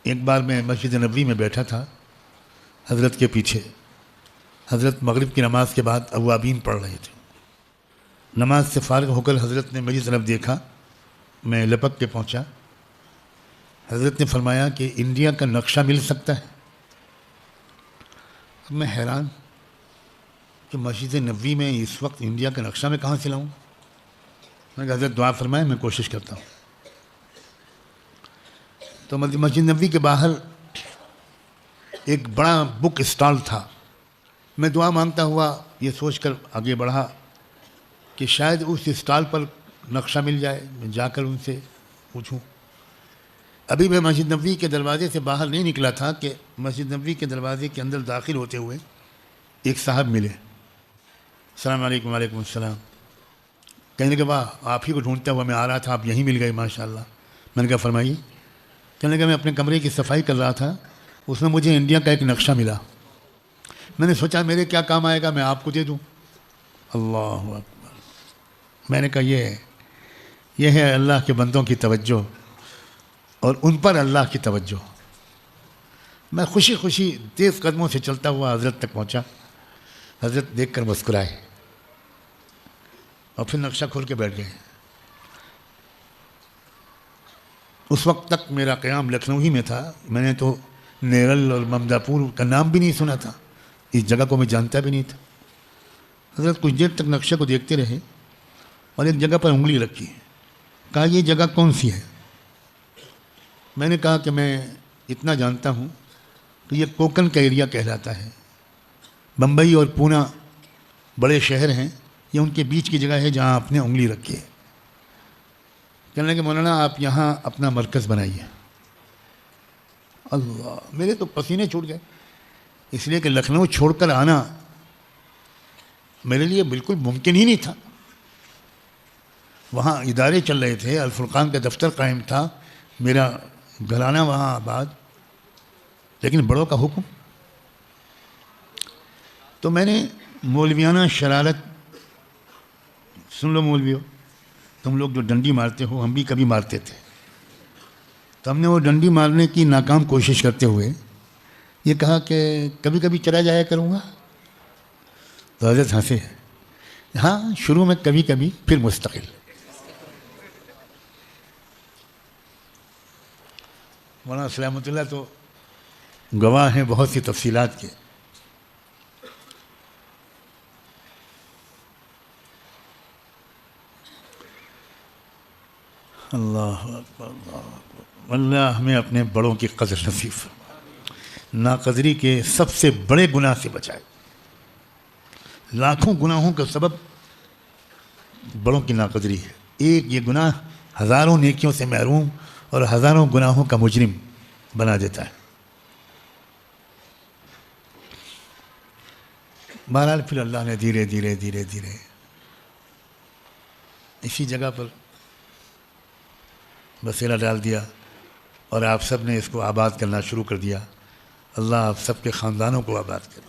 ایک بار میں مسجد نبوی میں بیٹھا تھا حضرت کے پیچھے. حضرت مغرب کی نماز کے بعد اوابین پڑھ رہے تھے. نماز سے فارغ ہو کر حضرت نے میری طرف دیکھا. میں لپک کے پہنچا. حضرت نے فرمایا کہ انڈیا کا نقشہ مل سکتا ہے. اب میں حیران کہ مسجد نبوی میں اس وقت انڈیا کا نقشہ میں کہاں سے لاؤں. میں نے کہا حضرت دعا فرمائے, میں کوشش کرتا ہوں. تو مسجد نبوی کے باہر ایک بڑا بک اسٹال تھا. میں دعا مانگتا ہوا یہ سوچ کر آگے بڑھا کہ شاید اس اسٹال پر نقشہ مل جائے, میں جا کر ان سے پوچھوں. ابھی میں مسجد نبوی کے دروازے سے باہر نہیں نکلا تھا کہ مسجد نبوی کے دروازے کے اندر داخل ہوتے ہوئے ایک صاحب ملے. السلام علیکم. وعلیکم السلام. کہنے لگے واہ, آپ ہی کو ڈھونڈتا ہوا میں آ رہا تھا, آپ یہیں مل گئے ماشاء اللہ. میں نے کہا فرمائیے. کہنے لگا میں اپنے کمرے کی صفائی کر رہا تھا, اس میں مجھے انڈیا کا ایک نقشہ ملا. میں نے سوچا میرے کیا کام آئے گا, میں آپ کو دے دوں. اللہ اکبر. میں نے کہا یہ ہے اللہ کے بندوں کی توجہ اور ان پر اللہ کی توجہ. میں خوشی خوشی تیز قدموں سے چلتا ہوا حضرت تک پہنچا. حضرت دیکھ کر مسکرائے اور پھر نقشہ کھول کے بیٹھ گئے. اس وقت تک میرا قیام لکھنؤ ہی میں تھا. میں نے تو نیرل اور ممداپور کا نام بھی نہیں سنا تھا, اس جگہ کو میں جانتا بھی نہیں تھا. حضرت کچھ دیر تک نقشے کو دیکھتے رہے اور ایک جگہ پر انگلی رکھی. کہا یہ جگہ کون سی ہے؟ میں نے کہا کہ میں اتنا جانتا ہوں کہ یہ کوکن کا ایریا کہلاتا ہے. بمبئی اور پونا بڑے شہر ہیں, یہ ان کے بیچ کی جگہ ہے جہاں آپ نے انگلی رکھی ہے. کہنے لگے مولانا آپ یہاں اپنا مرکز بنائیے. اللہ, میرے تو پسینے چھوٹ گئے, اس لیے کہ لکھنؤ چھوڑ کر آنا میرے لیے بالکل ممکن ہی نہیں تھا. وہاں ادارے چل رہے تھے, الفرقان کا دفتر قائم تھا, میرا گھرانہ وہاں آباد, لیکن بڑوں کا حکم. تو میں نے مولویانہ شرارت, سن لو مولویو, تم لوگ جو ڈنڈی مارتے ہو ہم بھی کبھی مارتے تھے. تو ہم نے وہ ڈنڈی مارنے کی ناکام کوشش کرتے ہوئے یہ کہا کہ کبھی کبھی چلا جایا کروں گا. تو حضرت ہنسے, ہاں شروع میں کبھی کبھی, پھر مستقل. مولانا سلامت اللہ تو گواہ ہیں بہت سی تفصیلات کے. اللہ اکبر, اللہ اکبر. اللہ ہمیں اپنے بڑوں کی قدر نصیب فرمائے, ناقدری کے سب سے بڑے گناہ سے بچائے. لاکھوں گناہوں کا سبب بڑوں کی ناقدری ہے. ایک یہ گناہ ہزاروں نیکیوں سے محروم اور ہزاروں گناہوں کا مجرم بنا دیتا ہے. بہرحال پھر اللہ نے دھیرے دھیرے دھیرے دھیرے اسی جگہ پر بسیرا ڈال دیا اور آپ سب نے اس کو آباد کرنا شروع کر دیا. اللہ آپ سب کے خاندانوں کو آباد کرے.